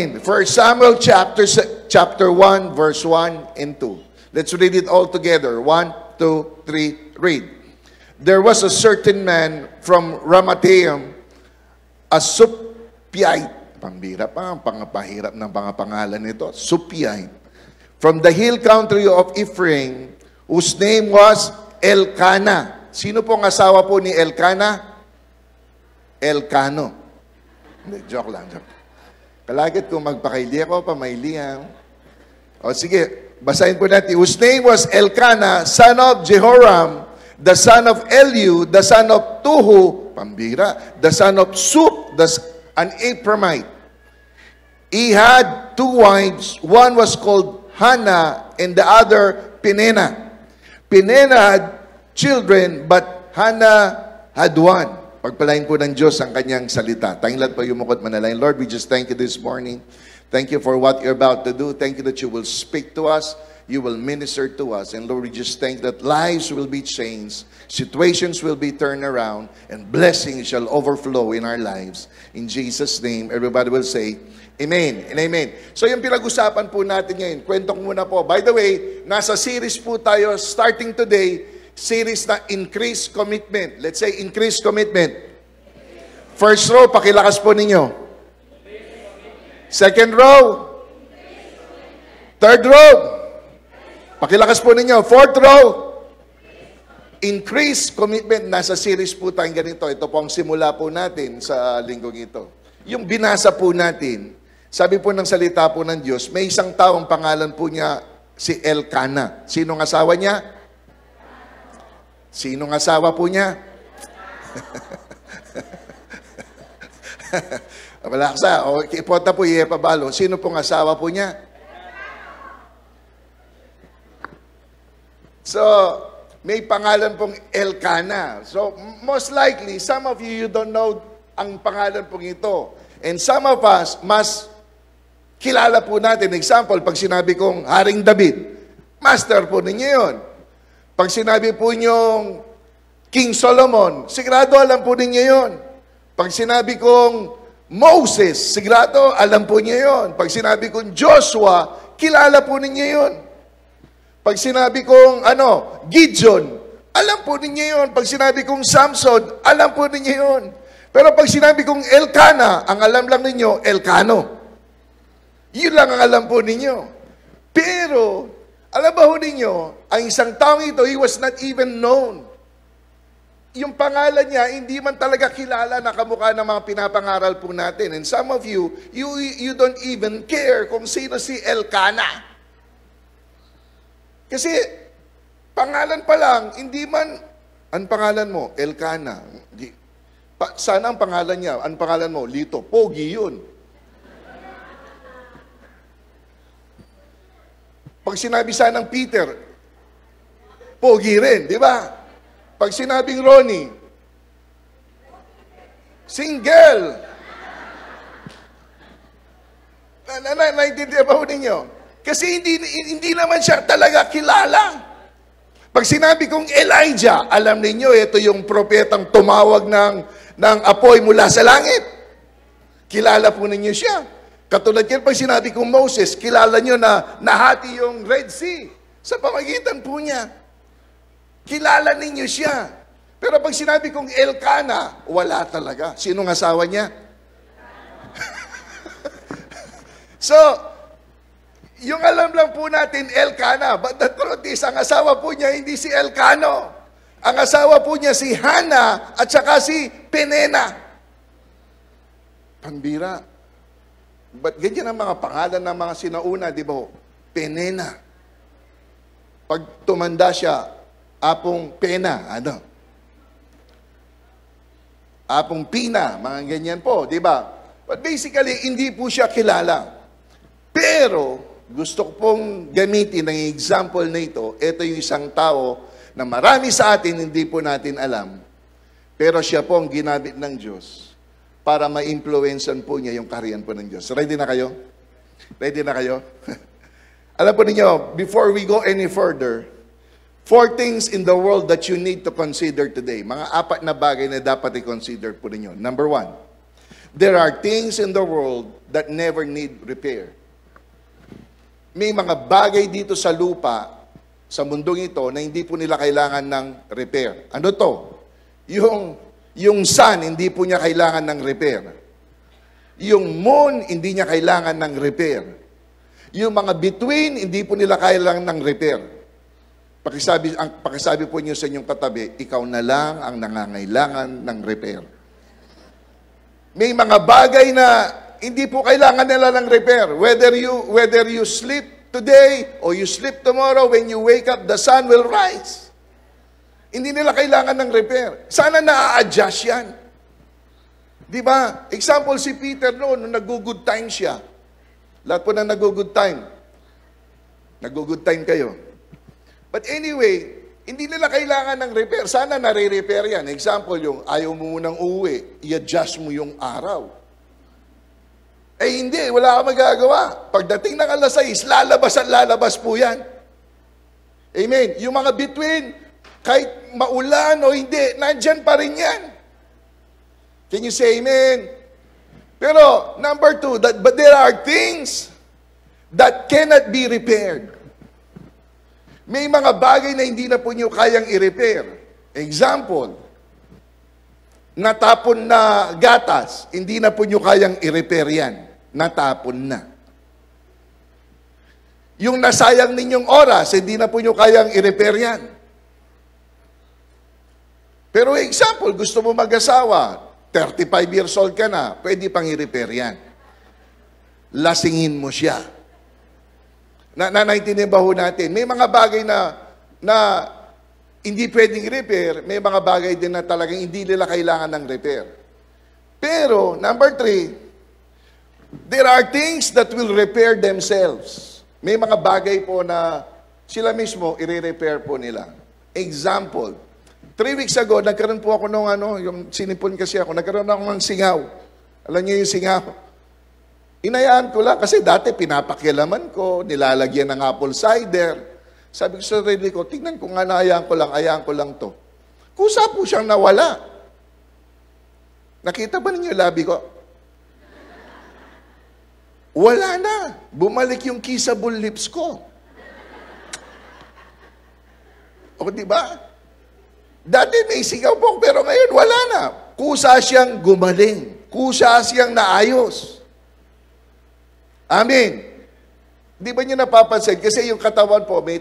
Amen. 1 Samuel chapter 1, verse 1 and 2. Let's read it all together. 1, 2, 3, read. There was a certain man from Ramathaim, a Suppiite. Pambira pa, pangapahirap ng pangalan nito. Suppiite. From the hill country of Ephraim, whose name was Elkanah. Sino pong asawa po ni Elkanah? Elkano. Hindi, joke lang, joke. Kalagit kung magpakaili ako, pamailihan. O sige, basahin po natin. Whose name was Elkanah, son of Jehoram, the son of Eliu, the son of Tuhu, pambira, the son of Sup, an Ephraimite. He had two wives. One was called Hannah and the other Peninnah. Peninnah had children, but Hannah had one. Pagpalain po ng Diyos ang kanyang salita. Tayong lahat po yumukot manalangin. Lord, we just thank you this morning. Thank you for what you're about to do. Thank you that you will speak to us. You will minister to us. And Lord, we just thank that lives will be changed, situations will be turned around, and blessings shall overflow in our lives. In Jesus' name, everybody will say, Amen and Amen. So yung pinag-usapan po natin ngayon, kwento ko muna po. By the way, nasa series po tayo starting today, series na Increased Commitment. Let's say Increased Commitment. First row, pakilakas po ninyo. Second row. Third row. Pakilakas po ninyo. Fourth row. Increased Commitment. Nasa series po tayong ganito. Ito po ang simula po natin sa linggong ito. Yung binasa po natin, sabi po ng salita po ng Diyos, may isang taong pangalan po niya si Elkanah. Sinong asawa niya? Sinong asawa po niya? Wala sa. O, ipota po Pabalo. Sino pong asawa po niya? So, may pangalan pong Elkanah. So, most likely, some of you don't know ang pangalan pong ito. And some of us, mas kilala po natin. Example, pag sinabi kong Haring David, master po ninyo yun. Pag sinabi po niyong King Solomon, sigurado alam po ninyo yun. Pag sinabi kong Moses, sigurado alam po niyo yun. Pag sinabi kong Joshua, kilala po ninyo yun. Pag sinabi kong Gideon, alam po ninyo yun. Pag sinabi kong Samson, alam po ninyo yun. Pero pag sinabi kong Elkanah, ang alam lang ninyo, Elkano. Yun lang ang alam po ninyo. Pero, alam ba ho ninyo, ang isang taong ito, he was not even known. Yung pangalan niya, hindi man talaga kilala na kamukha ng mga pinapangaral po natin. And some of you, you don't even care kung sino si Elkanah. Kasi, pangalan pa lang, hindi man, ang pangalan mo, Elkanah. Sana ang pangalan niya, ang pangalan mo, Lito, Pogi yun. Pag sinabi sanang Peter, Pogi rin, di ba? Pag sinabing Ronnie, single. Naintindihan ba ho ninyo? Kasi hindi naman siya talaga kilala. Pag sinabi kong Elijah, alam ninyo, ito yung propetang tumawag ng apoy mula sa langit. Kilala po ninyo siya. Katulad yan, pag sinabi kong Moses, kilala nyo na nahati yung Red Sea sa pamagitan po niya. Kilala ninyo siya. Pero pag sinabi kong Elkanah, wala talaga. Sinong asawa niya? So, yung alam lang po natin, Elkanah. But the truth is, ang asawa po niya, hindi si Elkano. Ang asawa po niya, si Hannah at saka si Peninnah. Pambira. But ganyan ang mga pangalan ng mga sinauna, di ba? Peninnah. Pag tumanda siya, Apong Pena, Apong Pina, mga ganyan po, di ba? But basically, hindi po siya kilala. Pero, gusto ko pong gamitin ng example na ito. Ito yung isang tao na marami sa atin hindi po natin alam. Pero siya po ang ginamit ng Diyos para ma-influencean po niya yung kaharian po ng Diyos. Ready na kayo? Ready na kayo? Alam po ninyo, before we go any further, 4 things in the world that you need to consider today. Mga 4 na bagay na dapat i-consider po ninyo. Number 1, There are things in the world that never need repair. May mga bagay dito sa lupa, sa mundong ito, na hindi po nila kailangan ng repair. Ano to? Yung sun, hindi po niya kailangan ng repair. Yung moon, hindi niya kailangan ng repair. Yung mga between, hindi po nila kailangan ng repair. Pakisabi po niyo sa inyong katabi, ikaw na lang ang nangangailangan ng repair. May mga bagay na hindi po kailangan nila ng repair. Whether you sleep today or you sleep tomorrow, when you wake up, the sun will rise. Hindi nila kailangan ng repair. Sana na-adjust yan. Di ba? Example, si Peter noon, nung nag-good time siya. Lahat po na nag-good time. Nag-good time kayo. But anyway, hindi nila kailangan ng repair. Sana nare-repair yan. Example, yung ayaw mo munang uuwi, i-adjust mo yung araw. Eh hindi, wala kang magagawa. Pagdating ng alas 6, lalabas at lalabas po yan. Amen. Yung mga between, kahit maulan o hindi, nandyan pa rin yan. Can you say amen? Pero, number 2, but there are things that cannot be repaired. May mga bagay na hindi na po nyo kayang i-repair. Example, natapon na gatas, hindi na po nyo kayang i-repair yan. Natapon na. Yung nasayang ninyong oras, hindi na po nyo kayang i-repair yan. Pero example, gusto mo mag-asawa, 35 years old ka na, pwede pang i-repair yan. Lasingin mo siya. Naintindihan ba ho natin? May mga bagay na hindi pwedeng i-repair, may mga bagay din na talagang hindi nila kailangan ng repair. Pero, number 3, there are things that will repair themselves. May mga bagay po na sila mismo i-repair po nila. Example, 3 weeks ago, nagkaroon po ako yung sinipon kasi ako, nagkaroon ako ng singaw. Alam niyo yung singaw? Inayaan ko lang kasi dati pinapakialaman ko, nilalagyan ng apple cider. Sabi ko sa sarili ko, tingnan ko nga na ayaan ko lang to. Kusa po siyang nawala. Nakita ba ninyo yung labi ko? Wala na. Bumalik yung kissable lips ko. O diba? Dati may sigaw po, pero ngayon wala na. Kusa siyang gumaling. Kusa siyang naayos. Amen. Di ba niyo napapansin? Kasi yung katawan po, may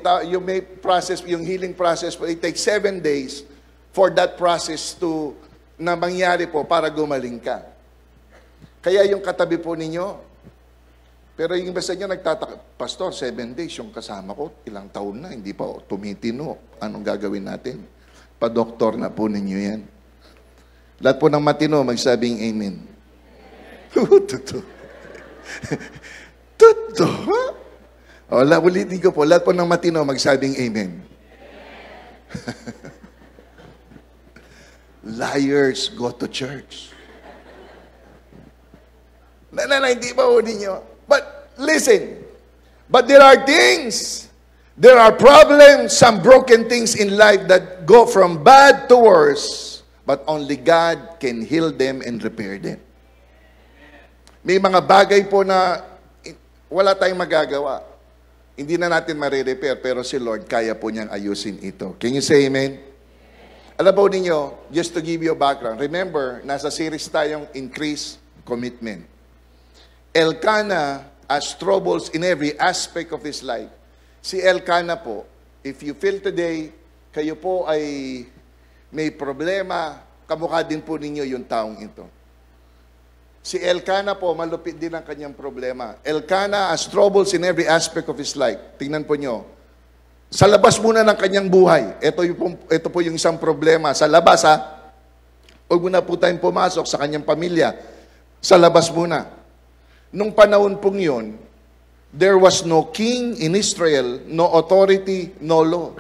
process, yung healing process po, it takes 7 days for that process na mangyari po para gumaling ka. Kaya yung katabi po ninyo, pero yung basta niyo nagtataka, Pastor, 7 days yung kasama ko, ilang taon na, hindi pa tumitino. Anong gagawin natin? Pa-doktor na po ninyo yan. Lahat po ng matino, magsabing amen. Totoo. Totoo. O, ulitin ko po, lahat po ng matino, magsabing amen. Liars go to church. Hindi ba ho ninyo? But, listen. But there are things, there are problems, some broken things in life that go from bad to worse, but only God can heal them and repair them. May mga bagay po na wala tayong magagawa. Hindi na natin marirepair, pero si Lord, kaya po niyang ayusin ito. Can you say amen? Alam po ninyo, just to give you a background, remember, nasa series tayong Increase Commitment. Elkanah has troubles in every aspect of his life. Si Elkanah po, if you feel today, kayo po ay may problema, kamukha din po ninyo yung taong ito. Si Elkanah po, malupit din ang kanyang problema. Elkanah has troubles in every aspect of his life. Tingnan po nyo. Sa labas muna ng kanyang buhay. Ito po yung isang problema. Sa labas, ha? Huwag muna po tayong pumasok sa kanyang pamilya. Sa labas muna. Nung panahon pong yun, there was no king in Israel, no authority, no law.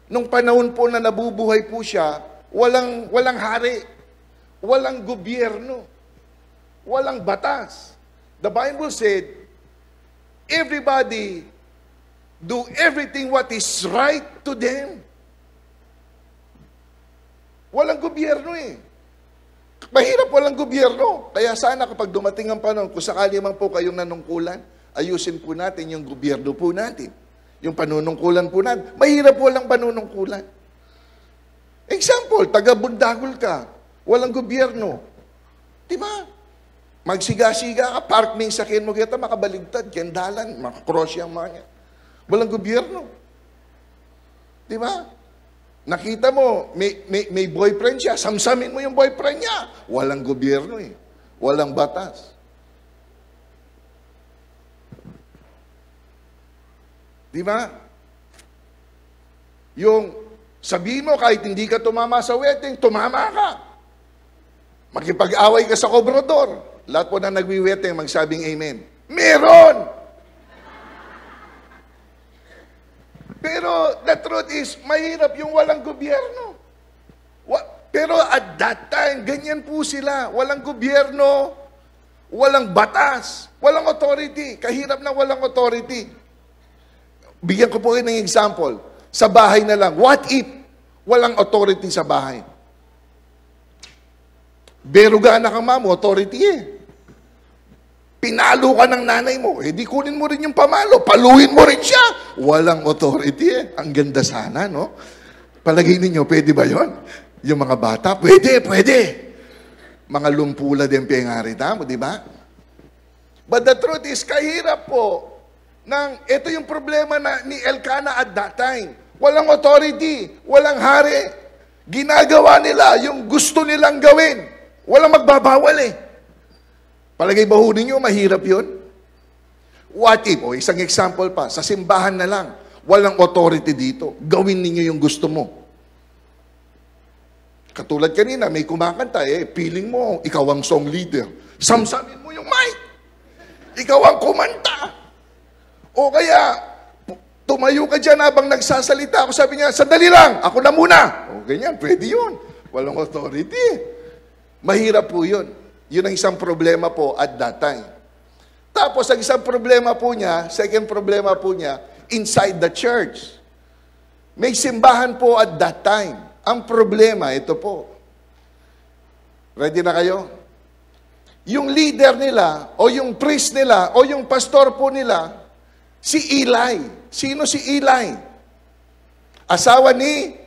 Nung panahon po na nabubuhay po siya, walang hari, walang gobyerno, walang batas. The Bible said, everybody do everything what is right to them. Walang gobyerno eh. Mahirap walang gobyerno. Kaya sana kapag dumating ang panahon, kung sakali man po kayong nanungkulan, ayusin po natin yung gobyerno po natin. Yung panunungkulan po natin. Mahirap walang panunungkulan. Example, taga-Bundagol ka, walang gobyerno. Diba? Magsiga-siga ka, park may sakyan mo kita, makabaligtad, kendalan, makakross yung mga niya. Walang gobyerno. Diba? Nakita mo, may boyfriend siya, samsamin mo yung boyfriend niya. Walang gobyerno eh. Walang batas. Diba? Yung sabihin mo, kahit hindi ka tumama sa wedding, tumama ka. Makipag-away ka sa kobrador. Lahat po na nagwi-wedding, magsabing amen. Meron! Pero the truth is, mahirap yung walang gobyerno. Pero at that time, ganyan po sila. Walang gobyerno, walang batas, walang authority. Kahirap na walang authority. Bigyan ko po kayo ng example. Sa bahay na lang. What if walang authority sa bahay? Beruga na kang mamo, authority eh. Pinalo ka ng nanay mo, di kunin mo rin yung pamalo, paluin mo rin siya. Walang authority eh. Ang ganda sana, no? Palagay ninyo, pwede ba yon? Yung mga bata, pwede. Mga lumpula din pengarita mo, di ba? But the truth is, kahirap po, ito yung problema ni Elkanah at that time. Walang authority, walang hari. Ginagawa nila yung gusto nilang gawin. Walang magbabawal eh. Palagay ba ho ninyo, mahirap yun? What if, isang example pa, sa simbahan na lang, walang authority dito. Gawin ninyo yung gusto mo. Katulad kanina, may kumakanta, feeling mo, ikaw ang song leader. Samsamin mo yung mic. Ikaw ang kumanta. O kaya, tumayo ka dyan habang nagsasalita. Ako sabi niya, sandali lang, ako na muna. O ganyan, pwede yun. Walang authority. Mahirap po yun. Yun ang isang problema po at that time. Tapos, ang isang problema po niya, second problema po niya, inside the church. May simbahan po at that time. Ang problema, ito po. Ready na kayo? Yung leader nila, o yung priest nila, o yung pastor po nila, si Eli. Sino si Eli? Asawa ni...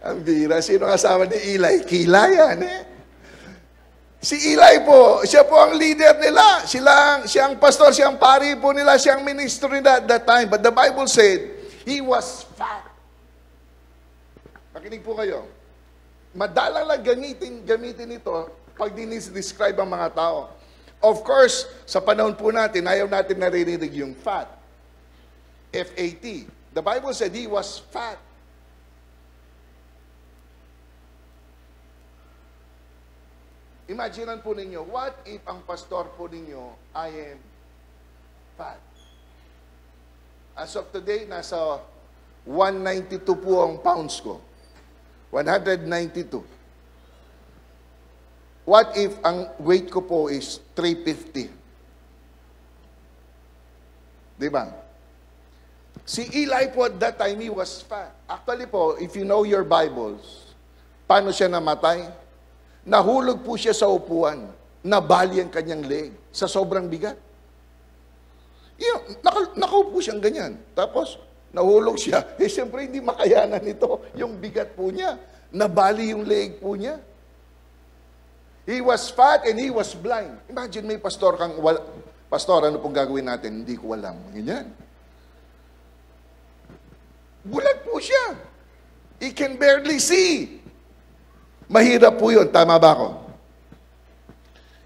Ang bira. Sino kasama ni Eli? Kila yan eh. Si Eli po, siya po ang leader nila. Siya ang pastor, siya ang pari po nila, siya ang ministro nila at that time. But the Bible said, he was fat. Makinig po kayo. Madalang lang gamitin ito pag dinis-describe ang mga tao. Of course, sa panahon po natin, ayaw natin naririnig yung fat. F-A-T. The Bible said he was fat. Imaginean po ninyo, what if ang pastor po ninyo, I am fat? As of today, nasa 192 po ang pounds ko. 192. What if ang weight ko po is 350? Diba? Si Eli po at that time, he was fat. Actually po, if you know your Bibles, paano siya namatay? Nahulog po siya sa upuan. Nabali ang kanyang leg sa sobrang bigat. Nakaupo siyang ganyan. Tapos, nahulog siya. Siyempre, hindi makayanan nito yung bigat po niya. Nabali yung leg po niya. He was fat and he was blind. Imagine may pastor kang, pastor, ano pong gagawin natin? Hindi ko alam. Ganyan. Bulag po siya. He can barely see. Mahirap po yun. Tama ba ako?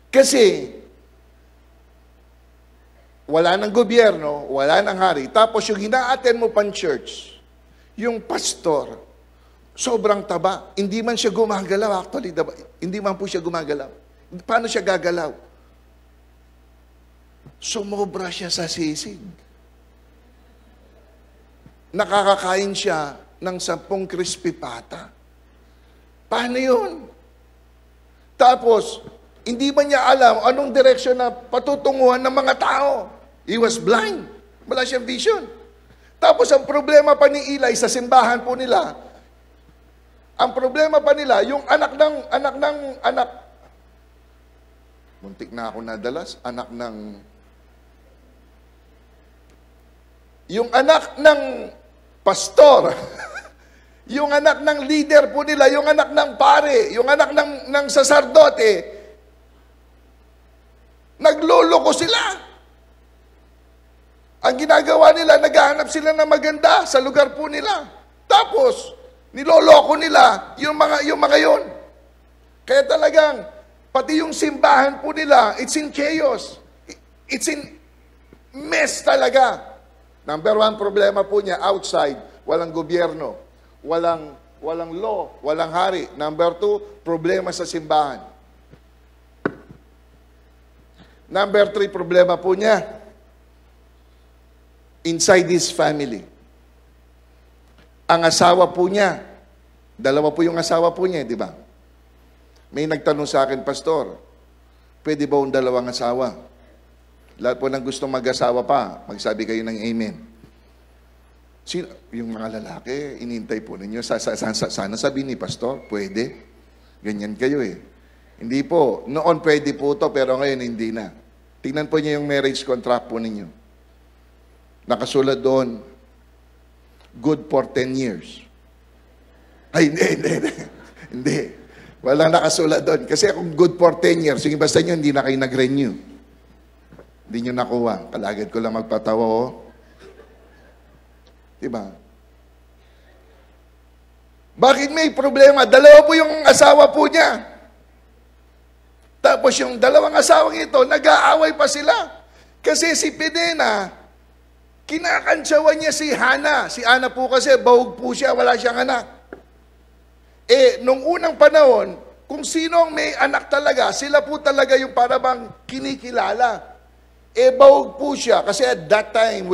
Kasi, wala ng gobyerno, wala ng hari. Tapos yung ina-attend mo pang church, yung pastor, sobrang taba. Hindi man siya gumagalaw. Actually, hindi man po siya gumagalaw. Paano siya gagalaw? Sumobra siya sa sisig. Nakakakain siya ng 10 crispy pata. Paano yun? Tapos, hindi ba niya alam anong direksyon na patutunguhan ng mga tao? He was blind. Wala siyang vision. Tapos ang problema pa ni Eli sa simbahan po nila, ang problema pa nila, yung anak, muntik na ako nadalas, yung anak ng pastor, yung anak ng leader po nila, yung anak ng pare, yung anak ng saserdote, nagloloko sila. Ang ginagawa nila, naghahanap sila ng maganda sa lugar po nila. Tapos, niloloko nila yung mga yun. Kaya talagang, pati yung simbahan po nila, it's in chaos. It's in mess talaga. Number one problema po niya, outside, walang gobyerno, walang law, walang hari. Number two, problema sa simbahan. Number three, problema po niya, inside his family. Ang asawa po niya, dalawa po yung asawa po niya, di ba? May nagtanong sa akin, Pastor, pwede ba yung dalawang asawa? Lahat po ng gustong mag-asawa pa, magsabi kayo ng amen. Yung mga lalaki, inintay po ninyo, sana sabihin ni Pastor, pwede. Ganyan kayo eh. Hindi po, noon pwede po to, pero ngayon hindi na. Tingnan po niyo yung marriage contract po ninyo. Nakasulat doon, good for 10 years. Ay, hindi. Walang nakasulat doon. Kasi kung good for 10 years, yung basta nyo, hindi na kayo nag-renew. Hindi nyo nakuha. Kalagad ko lang magpatawa, oh. Diba? Bakit may problema? Dalawa po yung asawa po niya. Tapos yung dalawang asawang ito, nag-aaway pa sila. Kasi si Penina, kinakantsawan niya si Hana. Si Hana po kasi, bahug po siya, wala siyang anak. Nung unang panahon, kung sino ang may anak talaga, sila po talaga yung parabang kinikilala. Bahug po siya. Kasi at that time,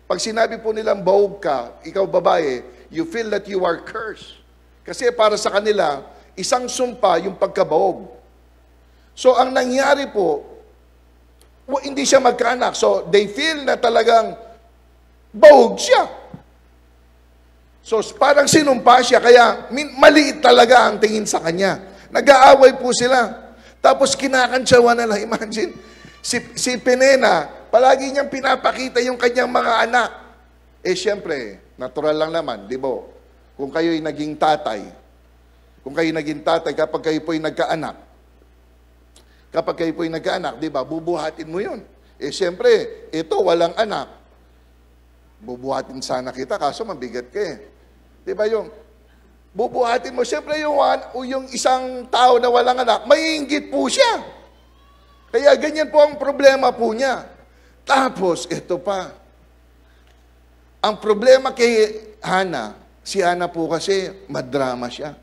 pag sinabi po nilang bahug ka, ikaw babae, you feel that you are cursed. Kasi para sa kanila, isang sumpa yung pagkabahog. So, ang nangyari po, hindi siya magkaanak. So, they feel na talagang bahog siya. So, parang sinumpa siya, kaya maliit talaga ang tingin sa kanya. Nag-aaway po sila. Tapos kinakantsawan na lang. Imagine, si Penina, palagi niyang pinapakita yung kanyang mga anak. Siyempre, natural lang naman, di ba? Kung kayo'y naging tatay, kapag kayo po'y nagkaanak, di ba, bubuhatin mo yun. Siyempre, ito, walang anak. Bubuhatin sana kita, kaso mabigat ka eh. Di ba yung, bubuhatin mo, siyempre yung isang tao na walang anak, maiinggit po siya. Kaya ganyan po ang problema po niya. Tapos, ito pa. Ang problema kay Hana, si Hana po kasi, madrama siya.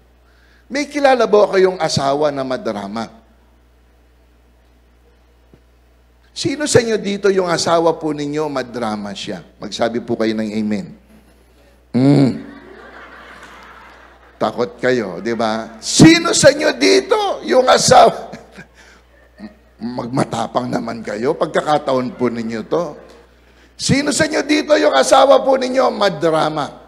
May kilala ba kayong asawa na madrama? Sino sa inyo dito yung asawa po ninyo, madrama siya? Magsabi po kayo ng amen. Takot kayo, di ba? Sino sa inyo dito yung asawa? Magmatapang naman kayo, pagkakataon po ninyo to. Sino sa inyo dito yung asawa po ninyo, madrama?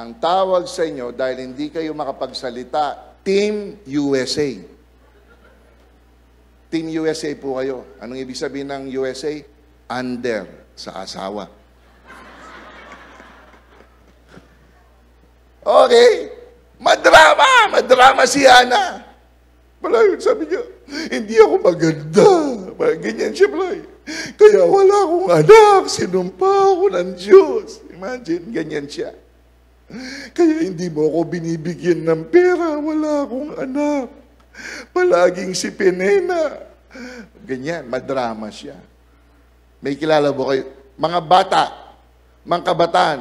Ang tawag sa inyo, dahil hindi kayo makapagsalita, Team USA. Team USA po kayo. Anong ibig sabihin ng USA? Under, sa asawa. Okay. Madrama si Hana. Palay, sabi niya, hindi ako maganda. Ganyan siya, palay. Kaya wala akong anak, sinumpa ako ng Diyos. Imagine, ganyan siya. Kaya hindi mo ako binibigyan ng pera, wala akong anak. Palaging si Penina. Ganyan, madrama siya. May kilala mo kayo? Mga bata, mga kabataan,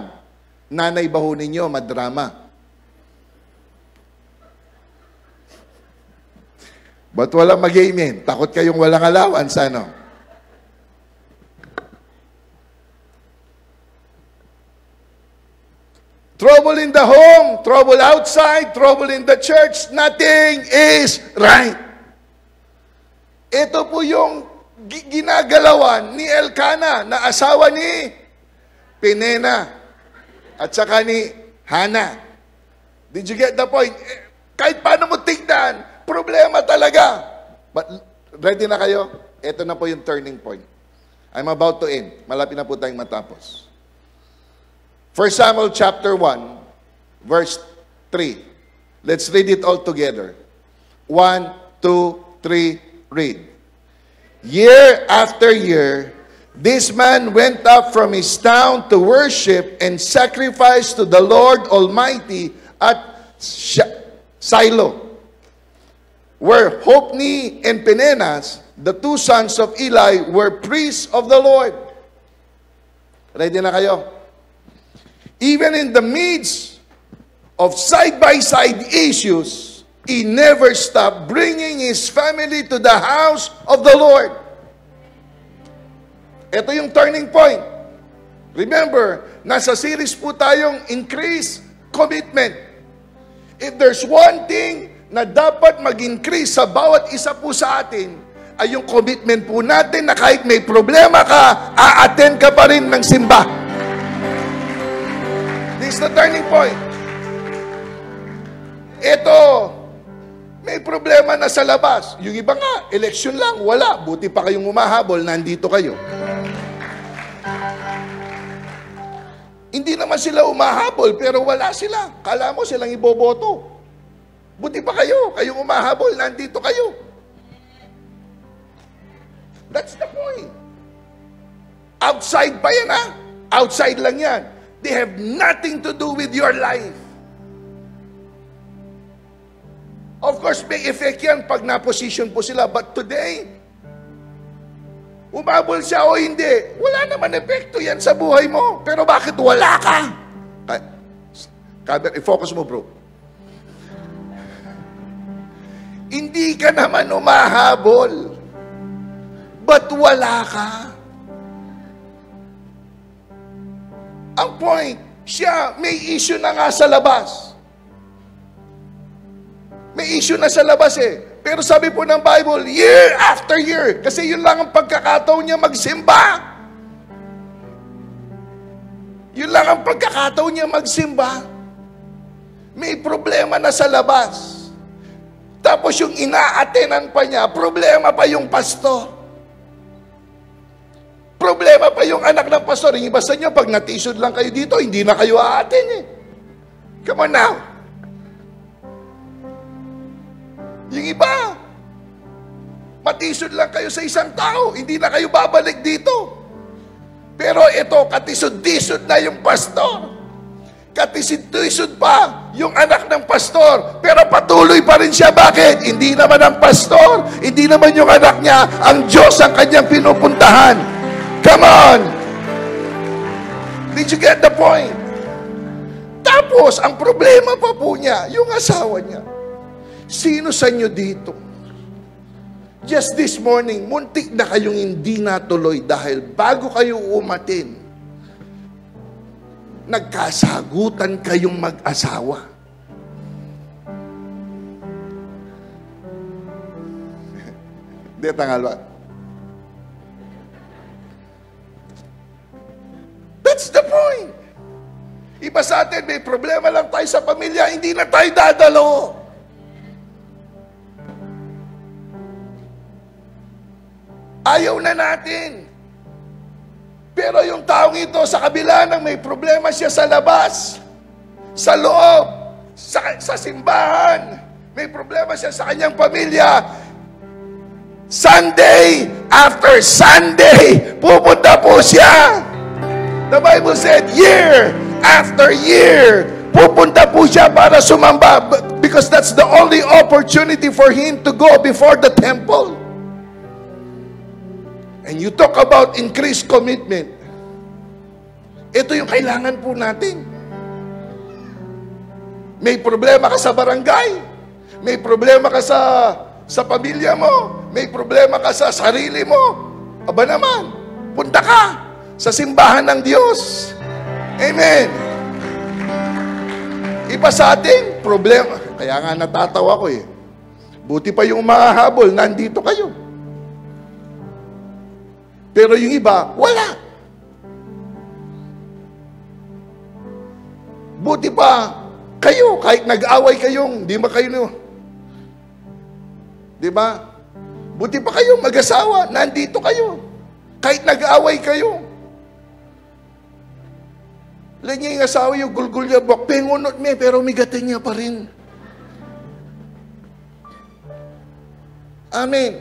nanay baho ninyo, madrama. Ba't walang mag-amen? Takot kayong walang allowance, ano? Trouble in the home, trouble outside, trouble in the church, nothing is right. Ito po yung ginagalawan ni Elkanah na asawa ni Penina at saka ni Hannah. Did you get the point? Kahit paano mo tignan, problema talaga. But ready na kayo? Ito na po yung turning point. I'm about to end. Malapit na po tayong matapos. 1 Samuel chapter 1, verse 3. Let's read it all together. 1, 2, 3, read. Year after year, this man went up from his town to worship and sacrifice to the Lord Almighty at Shiloh, where Hophni and Phinehas, the two sons of Eli, were priests of the Lord. Ready na kayo? Even in the midst of side-by-side issues, he never stopped bringing his family to the house of the Lord. Ito yung turning point. Remember, nasa series po tayong increase commitment. If there's one thing na dapat mag-increase sa bawat isa po sa atin, ay yung commitment po natin na kahit may problema ka, a-attend ka pa rin ng simba. This is the turning point. Ito, may problema na sa labas. Yung iba nga, eleksyon lang, wala. Buti pa kayong umahabol, nandito kayo. Hindi naman sila umahabol, pero wala sila. Kala mo silang iboboto. Buti pa kayo, kayong umahabol, nandito kayo. That's the point. Outside pa yan, ha? Outside lang yan. They have nothing to do with your life. Of course, may effect yan pag na-position po sila. But today, umabol siya o hindi, wala naman epekto yan sa buhay mo. Pero bakit wala ka? I-focus mo, bro. Hindi ka naman umahabol. But wala ka. Ang point, siya may issue na nga sa labas. May issue na sa labas eh. Pero sabi po ng Bible, year after year, kasi yun lang ang pagkakataon niya magsimba. Yun lang ang pagkakataon niya magsimba. May problema na sa labas. Tapos yung ina-attenan pa niya, problema pa yung pastor. Problema pa yung anak ng pastor. Yung iba sa inyo, pag natisod lang kayo dito, hindi na kayo aatin eh. Come on now. Yung iba, matisod lang kayo sa isang tao, hindi na kayo babalik dito. Pero ito, katisod-tisod na yung pastor. Katisod-tisod pa yung anak ng pastor. Pero patuloy pa rin siya. Bakit? Hindi naman ang pastor, hindi naman yung anak niya, ang Diyos ang kanyang pinupuntahan. Come on! Did you get the point? Tapos, ang problema pa po niya, yung asawa niya. Sino sa inyo dito? Just this morning, muntik na kayong hindi natuloy dahil bago kayo umatin, nagkasagutan kayong mag-asawa. Hindi, tangal ba? That's the point. Iba sa atin, may problema lang tayo sa pamilya, hindi na tayo dadalo. Ayaw na natin. Pero yung taong ito, sa kabila ng may problema siya sa labas, sa loob, sa simbahan, may problema siya sa kanyang pamilya, Sunday after Sunday, pupunta po siya. The Bible said, year after year, pupunta po siya para sumamba because that's the only opportunity for him to go before the temple. And you talk about increased commitment. Ito yung kailangan po natin. May problema ka sa barangay, may problema ka sa pamilya mo, may problema ka sa sarili mo, aba naman, punta ka sa simbahan ng Diyos. Amen. iba sa atin, problema. Kaya nga natatawa ko eh. Buti pa yung mahahabol, nandito kayo. Pero yung iba, wala. Buti pa, kayo, kahit nag-away kayong, di ba kayo no? Di ba? Buti pa kayong mag-asawa, nandito kayo. Kahit nag-away kayo. Lang niya yung asawa yung gulgul niya, pengunot me, pero migatin niya pa rin. Amen.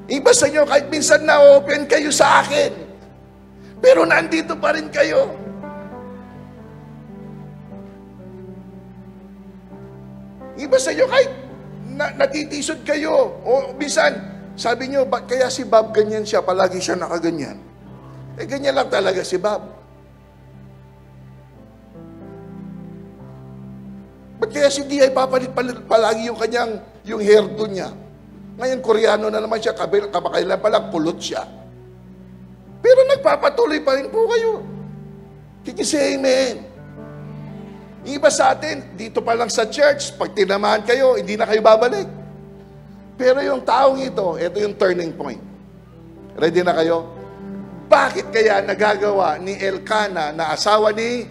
Iba sa inyo, kahit minsan na-open kayo sa akin, pero nandito pa rin kayo. Iba sa inyo, kahit natitisod kayo, o minsan, sabi nyo, kaya si Bob ganyan siya, palagi siya nakaganyan. Eh, ganyan lang talaga si Bob. Ba't kaya si Di papalit palagi yung kanyang, yung hairdo niya? Ngayon, Koreano na naman siya, kamakailan pa lang, pulot siya. Pero nagpapatuloy pa rin po kayo. Can you say amen? Yung iba sa atin, dito pa lang sa church, pag tinamahan kayo, hindi na kayo babalik. Pero yung taong ito yung turning point. Ready na kayo? Bakit kaya nagagawa ni Elkana na asawa ni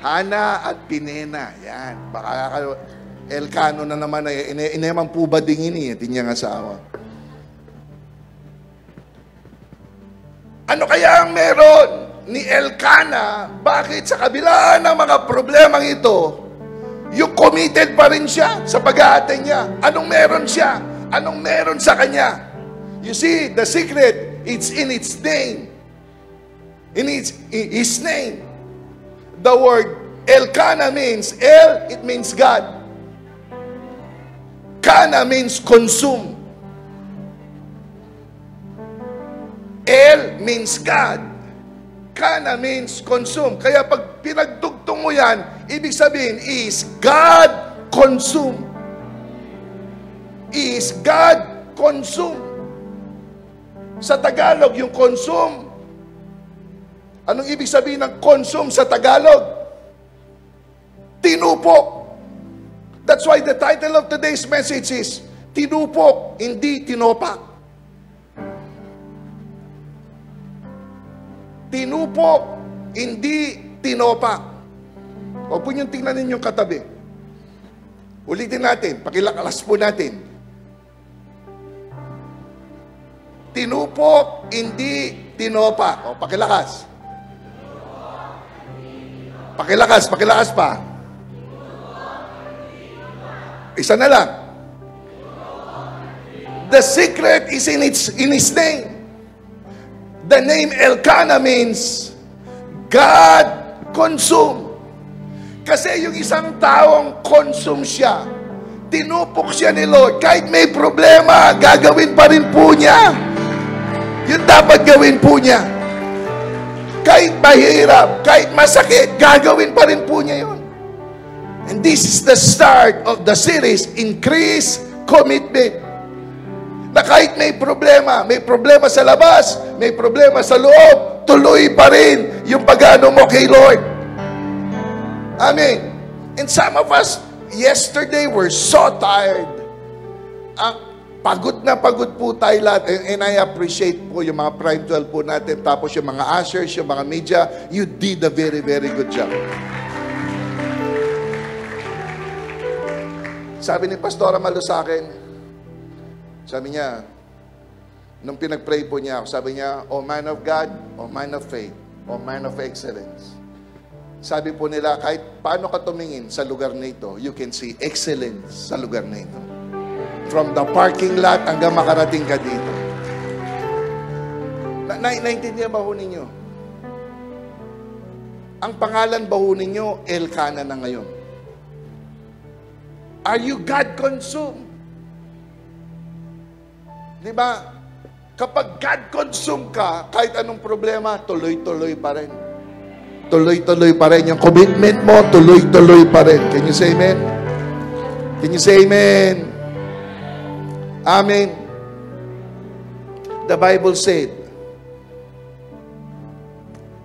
Hana at Pinena? Yan. Baka kayo, Elkano na naman, ineman po ba dingin eh, tinyang asawa. Ano kaya ang meron ni Elkana? Bakit sa kabila ng mga problemang ito, yung committed pa rin siya sa pag-aate niya? Anong meron siya? Anong meron sa kanya? You see, the secret, it's in its name. In his name. The word Elkana means, it means God. Kana means consume. El means God. Kana means consume. Kaya pag pinagdugtong mo yan, ibig sabihin is God consume. Is God consume. Sa Tagalog, yung consume, anong ibig sabihin ng consume sa Tagalog? Tinupok. That's why the title of today's message is, Tinupok, hindi tinopak. Tinupok, hindi tinopak. Huwag po niyong tingnan ninyong katabi. Ulitin natin, pakilakalas po natin. Tinupok, hindi tinopak. O, pakilakas. Pakilakas pa. Isa na lang. The secret is in his name. The name Elkana means God consume. Kasi yung isang taong consume siya, tinupok siya ni Lord. Kahit may problema, gagawin pa rin po niya. Yun dapat gawin po niya. Kahit mahirap, kahit masakit, gagawin pa rin po niya yun. And this is the start of the series, Increase Commitment. Na kahit may problema sa labas, may problema sa loob, tuloy pa rin yung pag-ano mo kay Lord. Amen. And some of us, yesterday, were so tired. Pagod na pagod po tayo lahat. And I appreciate po yung mga Prime 12 po natin. Tapos yung mga ushers, yung mga media, you did a very, very good job. Sabi ni Pastora Malo sa akin, sabi niya, nung pinag-pray po niya ako, sabi niya, O man of God, O man of faith, O man of excellence. Sabi po nila, kahit paano ka tumingin sa lugar na ito, you can see excellence sa lugar na ito. From the parking lot hanggang makarating ka dito. Naintindihan ba ho ninyo? Ang pangalan ba ho ninyo, Elkana na ngayon? Are you God-consumed? Diba? Kapag God-consumed ka, kahit anong problema, tuloy-tuloy pa rin. Tuloy-tuloy pa rin. Yung commitment mo, tuloy-tuloy pa rin. Can you say amen? Can you say amen? Amen. The Bible said,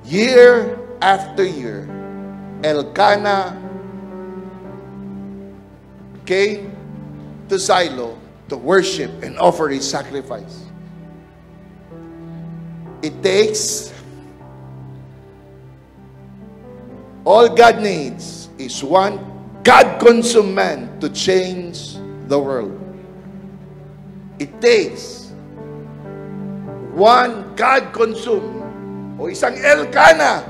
year after year, Elkanah came to Shiloh to worship and offer his sacrifice. It takes, all God needs is one God-consumed man to change the world. It takes one God-consumed o isang Elkanah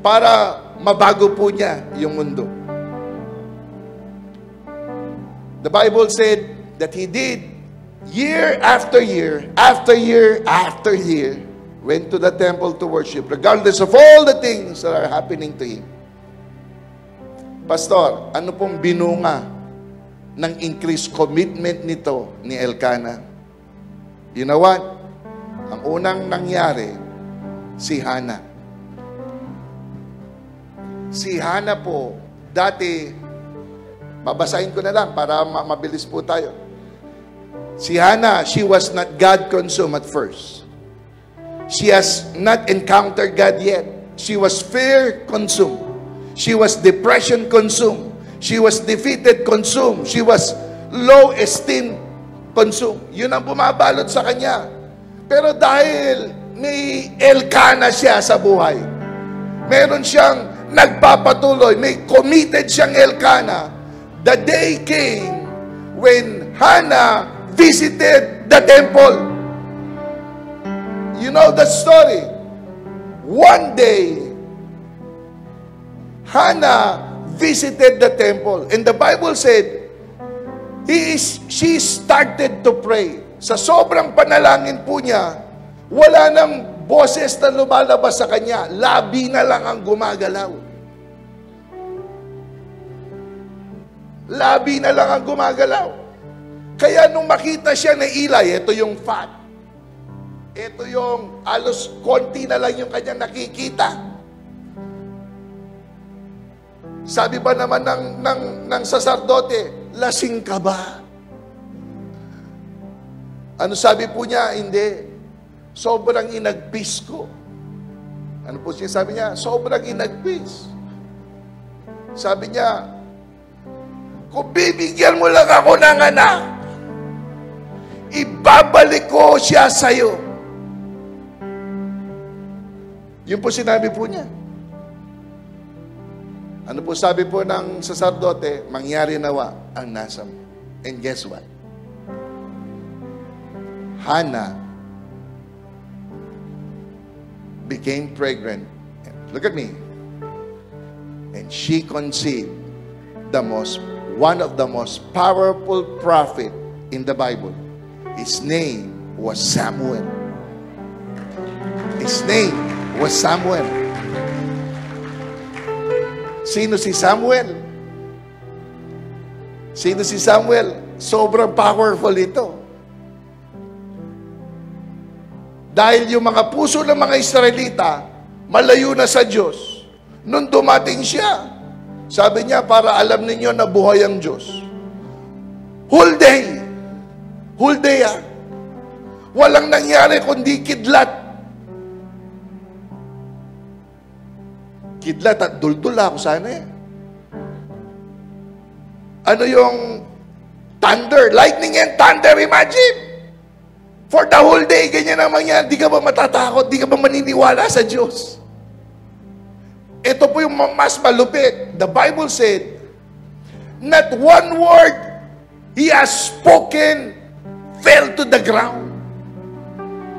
para mabago po niya yung mundo. The Bible said that he did year after year, after year, after year, went to the temple to worship, regardless of all the things that are happening to him. Pastor, ano pong binunga ng increased commitment nito ni Elkanah? You know what? Ang unang nangyari, si Hannah. Si Hannah po, dati, babasahin ko na lang para mabilis po tayo. Si Hannah, she was not God-consumed at first. She has not encountered God yet. She was fear-consumed. She was depression-consumed. She was defeated-consumed. She was low-esteem consumed. Yun ang bumabalot sa kanya. Pero dahil may Elkanah siya sa buhay, meron siyang nagpapatuloy, may committed siyang Elkanah, the day came when Hannah visited the temple. You know the story. One day, Hannah visited the temple, and the Bible said, she started to pray. Sa sobrang panalangin po niya, wala nang boses na lumalabas sa kanya. Labi na lang ang gumagalaw. Labi na lang ang gumagalaw. Kaya nung makita siya na Eli, ito yung fat. Ito yung alos konti na lang yung kanyang nakikita. Sabi ba naman ng saserdote, lasing ka ba? Ano sabi po niya? Hindi. Sobrang inagpis ko. Ano po siya sabi niya? Sobrang inagpis. Sabi niya, kung bibigyan mo lang ako ng anak, ibabalik ko siya sa'yo. Yun po sinabi po niya. Ano po sabi po ng saserdote? Mangyari nawa ang nasa mo. And guess what? Hannah became pregnant. Look at me. And she conceived one of the most powerful prophet in the Bible. His name was Samuel. His name was Samuel. Sino si Samuel? Sino si Samuel? Sobrang powerful ito. Dahil yung mga puso ng mga Israelita, malayo na sa Diyos. Nung dumating siya, sabi niya, para alam ninyo na buhay ang Diyos. Whole day, walang nangyari kundi kidlat. Kidlat at duldul ako sana eh. Ano yung thunder, lightning and thunder, imagine. For the whole day, ganyan naman yan. Di ka ba matatakot? Di ka ba maniniwala sa Diyos? Ito po yung mas malupit. The Bible said, not one word He has spoken fell to the ground.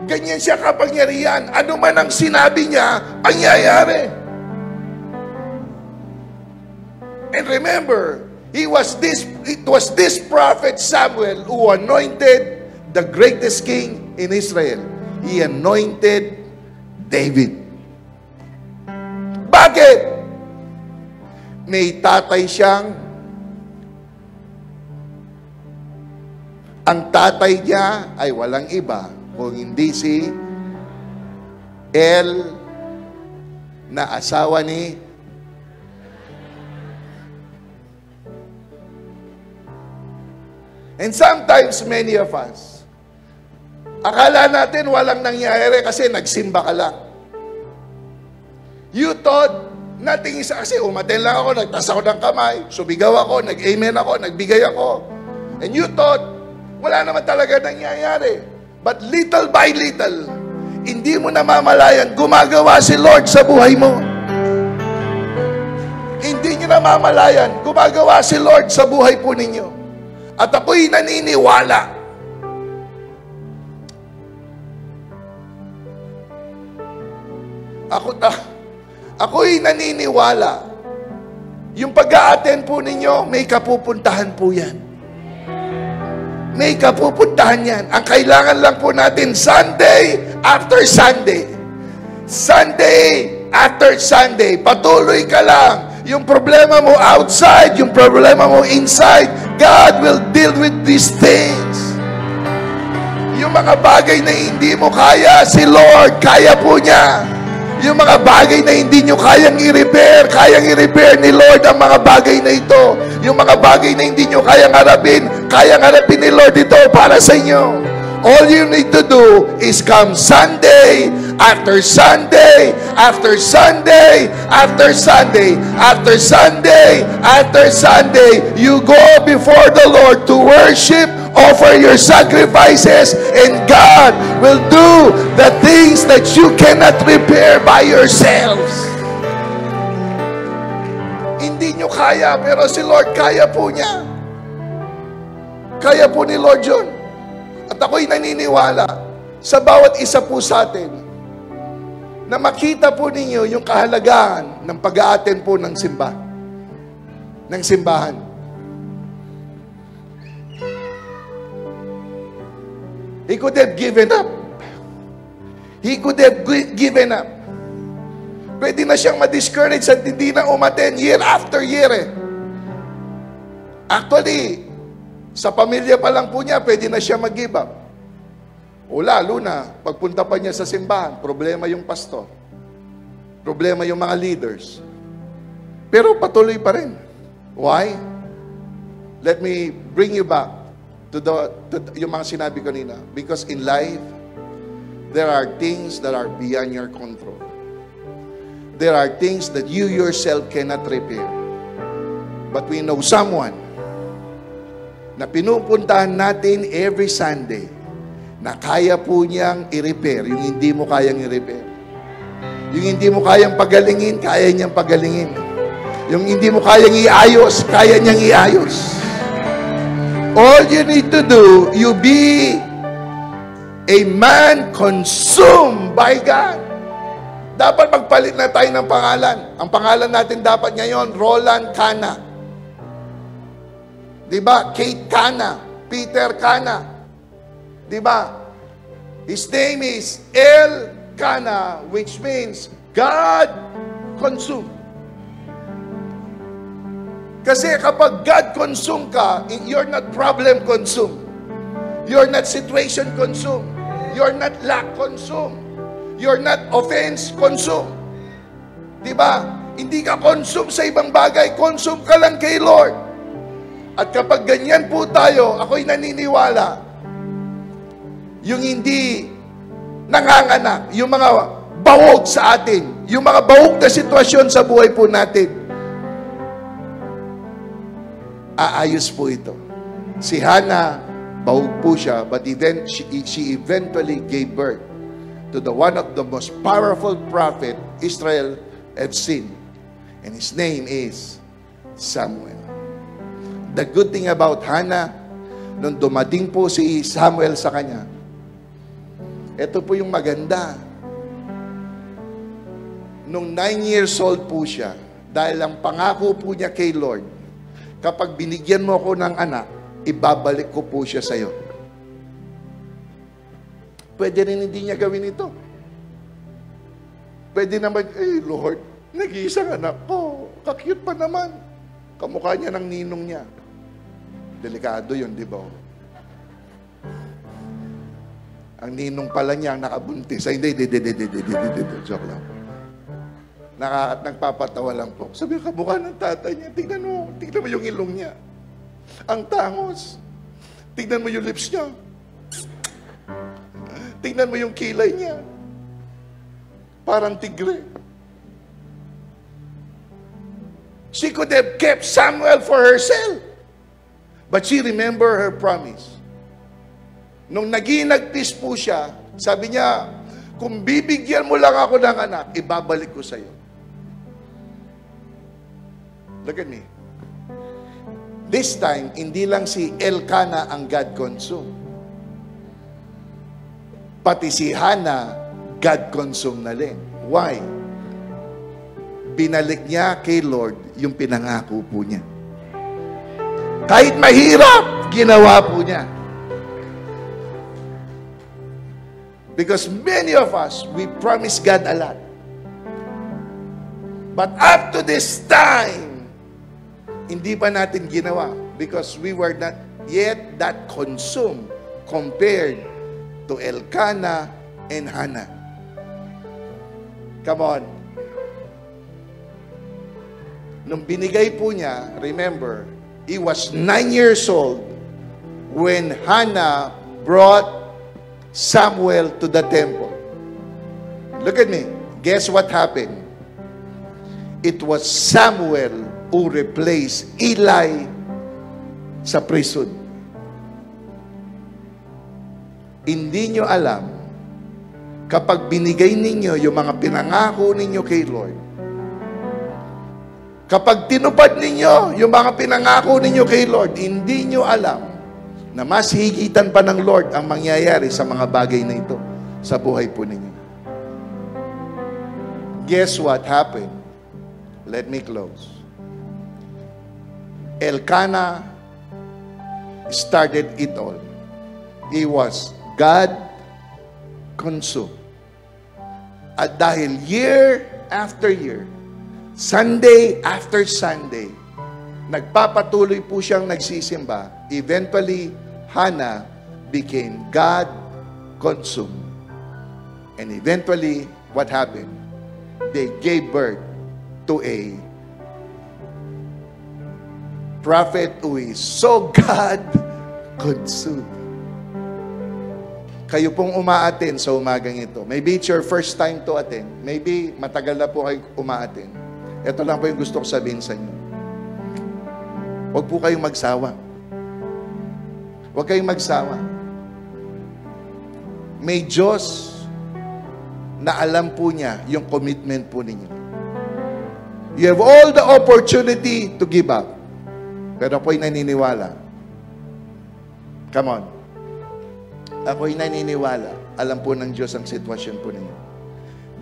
Ganyan siya kapangyarihan. Ano man ang sinabi niya, pangyayari. And remember, it was this prophet Samuel who anointed the greatest king in Israel. He anointed David. Bakit? May tatay siyang, ang tatay niya ay walang iba kung hindi si El na asawa ni And sometimes many of us, akala natin walang nangyayari kasi nagsimba ka lang. You thought Nothing is, kasi umaten lang ako, nagtas ako ng kamay, sumigaw ako, nag-amen ako, nagbigay ako. And you thought, wala naman talaga nangyayari. But little by little, hindi mo namamalayan, gumagawa si Lord sa buhay mo. Hindi nyo namamalayan, gumagawa si Lord sa buhay po ninyo. At ako'y naniniwala. Ako'y naniniwala. Yung pag-a-attend po ninyo, may kapupuntahan po yan. May kapupuntahan yan. Ang kailangan lang po natin, Sunday after Sunday. Sunday after Sunday. Patuloy ka lang. Yung problema mo outside, yung problema mo inside, God will deal with these things. Yung mga bagay na hindi mo kaya, si Lord, kaya po niya. Yung mga bagay na hindi nyo kayang kayang i-repair ni Lord ang mga bagay na ito. Yung mga bagay na hindi nyo kayang harapin ni Lord ito para sa inyo. All you need to do is come Sunday after Sunday after Sunday after Sunday after Sunday after Sunday. You go before the Lord to worship, offer your sacrifices, and God will do the things that you cannot repair by yourselves. Hindi nyo kaya, pero si Lord kaya po niya. Kaya po ni Lord yun. At ako'y naniniwala sa bawat isa po sa atin na makita po ninyo yung kahalagahan ng pag-a-attend po ng simbahan. He could have given up. He could have given up. Pwede na siyang ma-discourage at hindi na umaten year after year eh. Actually, sa pamilya pa lang po niya, pwede na siya mag-give up. O lalo na, pagpunta pa niya sa simbahan, problema yung pastor. Problema yung mga leaders. Pero patuloy pa rin. Why? Let me bring you back to yung mga sinabi kanina. Because in life, there are things that are beyond your control. There are things that you yourself cannot repair. But we know someone na pinupuntahan natin every Sunday na kaya po niyang i-repair yung hindi mo kayang i-repair. Yung hindi mo kayang pagalingin, kaya niyang pagalingin. Yung hindi mo kayang iayos, kaya niyang iayos. All you need to do, you be a man consumed by God. Dapat magpalit na tayo ng pangalan. Ang pangalan natin dapat ngayon, Roland Cana. Diba? Kate Cana. Peter Cana. Diba? His name is El Cana, which means God consumed. Kasi kapag God consumed ka, you're not problem consumed. You're not situation consumed. You're not lack consumed. You're not offense consumed. Diba? Hindi ka consumed sa ibang bagay. Consumed ka lang kay Lord. At kapag ganyan po tayo, ako'y naniniwala, yung hindi nanganganak, yung mga bahog sa atin, yung mga bahog na sitwasyon sa buhay po natin, aayos po ito. Si Hannah, bahog po siya, but then she eventually gave birth to the one of the most powerful prophet Israel have seen. And his name is Samuel. The good thing about Hannah, nung dumating po si Samuel sa kanya, ito po yung maganda. Nung 9 years old po siya, dahil ang pangako po niya kay Lord, kapag binigyan mo ako ng anak, ibabalik ko po siya sa'yo. Pwede rin hindi niya gawin ito. Pwede naman, Lord, nag-iisang anak ko, kakute pa naman. Kamukha niya ng ninong niya. Delikado yun, di ba? Ang ninong pala niya, nakabuntis. Ay, hindi. Joke lang. Nagpapatawa lang po. Sabi, kamukha ng tatay niya. Tignan mo yung ilong niya. Ang tangos. Tignan mo yung lips niya. Tignan mo yung kilay niya. Parang tigre. She could have kept Samuel for herself. But she remembered her promise. Nung naginagpis po siya, sabi niya, kung bibigyan mo lang ako ng anak, ibabalik ko sa'yo. Look at me. This time, hindi lang si Elkanah ang God consumed. Pati si Hannah, God consumed na rin. Why? Binalik niya kay Lord yung pinangako po niya. Kahit mahirap, ginawa po niya. Because many of us, we promise God a lot. But up to this time, hindi pa natin ginawa because we were not yet that consumed compared to Elkanah and Hannah. Come on. Nung binigay po niya, remember, he was 9 years old when Hannah brought Samuel to the temple. Look at me. Guess what happened? It was Samuel who replaced Eli sa prison. Hindi nyo alam, kapag binigay ninyo yung mga pinangako ninyo kay Lord, kapag tinupad ninyo yung mga pinangako ninyo kay Lord, hindi nyo alam na mas higitan pa ng Lord ang mangyayari sa mga bagay na ito sa buhay po ninyo. Guess what happened? Let me close. Elkanah started it all. He was God consumed. At dahil year after year, Sunday after Sunday, nagpapatuloy po siyang nagsisimba. Eventually, Hannah became God consumed. And eventually, what happened? They gave birth to a prophet who is so God consumed. Kayo pong umaattend sa umagang ito. Maybe it's your first time to attend. Maybe matagal na po kayo umaattend. Ito lang po yung gusto ko sabihin sa inyo. Huwag po kayong magsawa. Huwag kayong magsawa. May Diyos na alam po niya yung commitment po ninyo. You have all the opportunity to give up. Pero ako'y naniniwala. Come on. Ako'y naniniwala. Alam po ng Diyos ang sitwasyon po ninyo.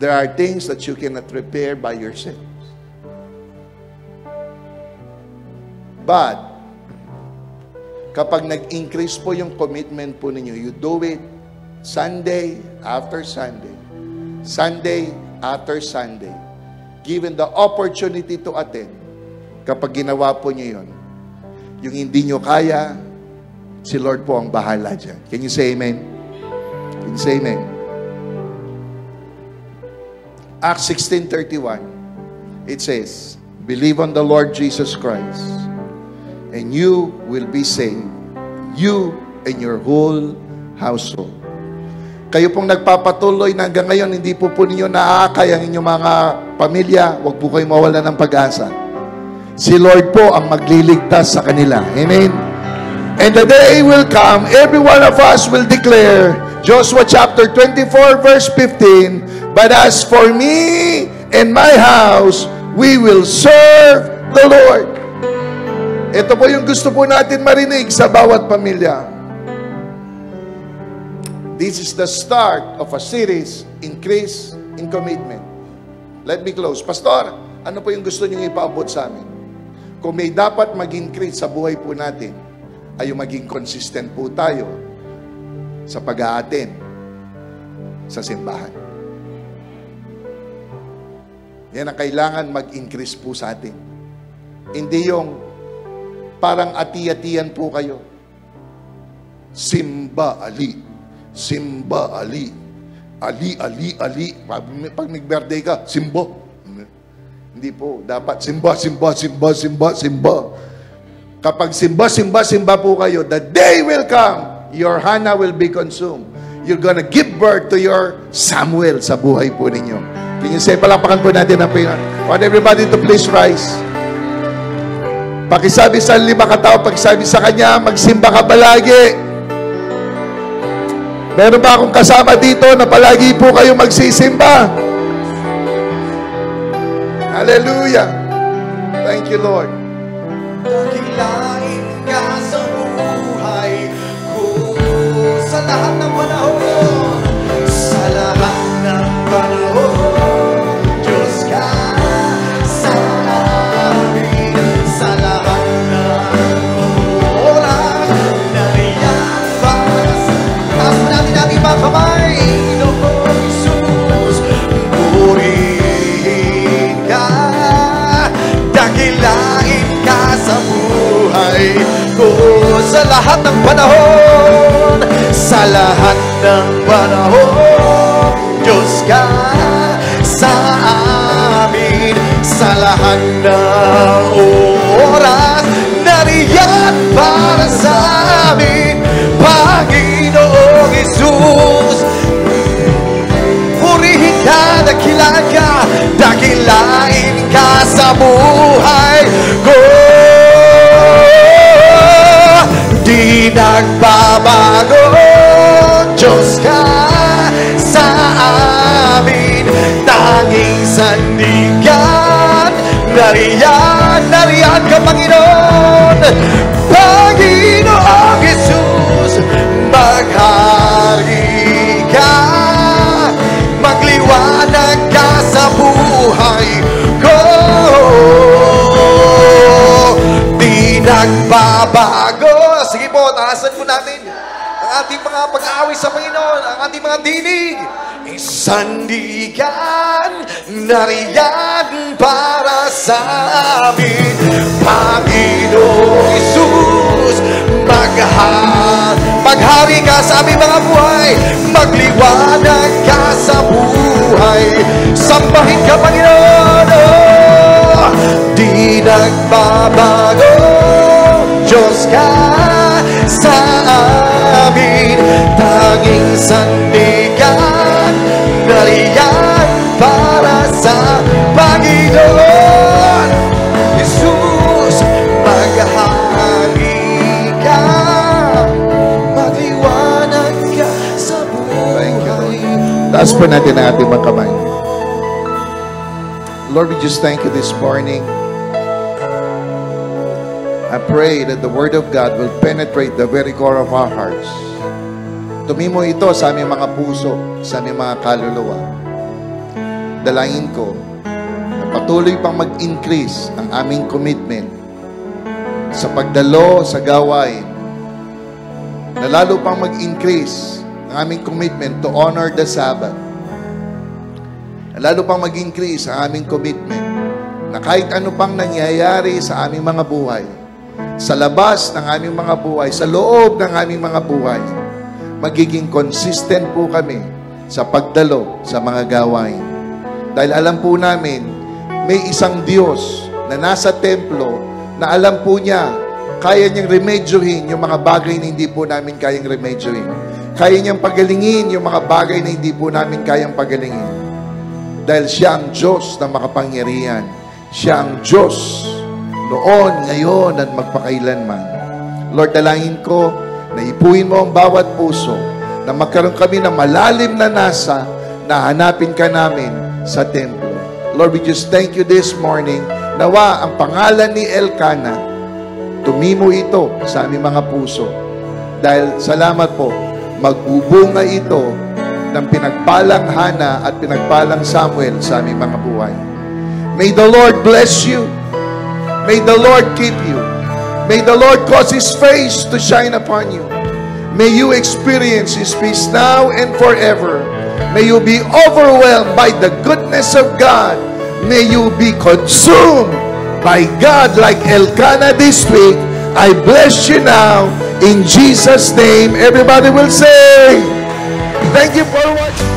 There are things that you cannot repair by yourself. But, kapag nag-increase po yung commitment po ninyo, you do it Sunday after Sunday. Sunday after Sunday. Given the opportunity to attend, kapag ginawa po nyo yun, yung hindi nyo kaya, si Lord po ang bahala dyan. Can you say amen? Can you say amen? Acts 16:31, it says, believe on the Lord Jesus Christ, and you will be saved, you and your whole household. Kayo pong nagpapatuloy na hanggang ngayon, hindi po ninyo naakay ang inyong mga pamilya, huwag po kayong mawala ng pag-asa. Si Lord po ang magliligtas sa kanila. Amen? And the day will come, every one of us will declare, Joshua chapter 24 verse 15, but as for me and my house, we will serve the Lord. Ito po yung gusto po natin marinig sa bawat pamilya. This is the start of a series, Increase in Commitment. Let me close. Pastor, ano po yung gusto niyong ipaabot sa amin? Kung may dapat mag-increase sa buhay po natin, ay yung maging consistent po tayo sa pag-a-attend sa simbahan. Yan ang kailangan mag-increase po sa atin. Hindi yung parang ati-atian po kayo. Simba, ali. Simba, ali. Ali, ali, ali. Pag nag-birthday ka, simba. Hindi po. Dapat simba, simba, simba, simba, simba. Kapag simba, simba, simba po kayo, the day will come, your Hannah will be consumed. You're gonna give birth to your Samuel sa buhay po ninyo. Can you say, palakpakan po natin ang Panginoon. I want everybody to please rise. Pakisabi sa 5 katao, pakisabi sa kanya, magsimba ka palagi. Meron ba akong kasama dito na palagi po kayo magsisimba? Hallelujah. Thank you, Lord. Dakilain ka sa buhay ko sa lahat ng panahon, sa lahat ng panahon. Diyos ka sa amin, sa lahat ng oras. Nariyan para sa taas mo natin ating mga kamay, Noong Jesus, purihin ka. Dakilain ka sa buhay ko sa lahat ng panahon, sa lahat ng panahon. Diyos ka sa amin, sa lahat ng oras. Nariyan para sa amin, Panginoong Jesus. Purihin ka, dakilain ka, dakilain ka sa buhay ko. Di nagbabago, Diyos ka sa amin, tanging sandigan. Nariyan ka, Panginoon, Panginoong Jesus. Maghari ka, magliwanag ka sa buhay ko. Di nagbabago. Sige po, taasan po natin ang ating mga pag-aaway sa Panginoon, ang ating mga dinig. Sandigan, nariyan para sa amin, Panginoong Jesus. Maghari ka sa aming mga buhay, magliwanag ka sa buhay. Sambahin ka, Panginoon. Oh, di nagbabago, Diyos ka sa amin, tanging sandigan. Nariyan para sa Panginoon Jesus. Maghari ka, magliwanag ka sa buhay. Taas po natin ang ating mga kamay. Lord, we just thank you this morning. I pray that the Word of God will penetrate the very core of our hearts. Tumimo ito sa aming mga puso, sa aming mga kaluluwa. Dalangin ko na patuloy pang mag-increase ang aming commitment sa pagdalo sa gawain, na lalo pang mag-increase ang aming commitment to honor the Sabbath, na lalo pang mag-increase ang aming commitment na kahit ano pang nangyayari sa aming mga buhay, sa labas ng aming mga buhay, sa loob ng aming mga buhay, magiging consistent po kami sa pagdalo sa mga gawain. Dahil alam po namin, may isang Diyos na nasa templo na alam po niya, kaya niyang remedyohin yung mga bagay na hindi po namin kayang remedyohin. Kaya niyang pagalingin yung mga bagay na hindi po namin kayang pagalingin. Dahil siya ang Diyos na makapangyarihan. Siya ang Diyos noon, ngayon, at magpakailanman. Lord, dalangin ko na ipuin mo ang bawat puso, na magkaroon kami ng malalim na nasa, na hanapin ka namin sa templo. Lord, we just thank you this morning. Nawa ang pangalan ni Elkanah, tumimo ito sa aming mga puso. Dahil salamat po, magbubunga ito ng pinagpalang Hana at pinagpalang Samuel sa aming mga buhay. May the Lord bless you. May the Lord keep you. May the Lord cause His face to shine upon you. May you experience His peace now and forever. May you be overwhelmed by the goodness of God. May you be consumed by God like Elkanah this week. I bless you now in Jesus' name. Everybody will say, thank you for watching.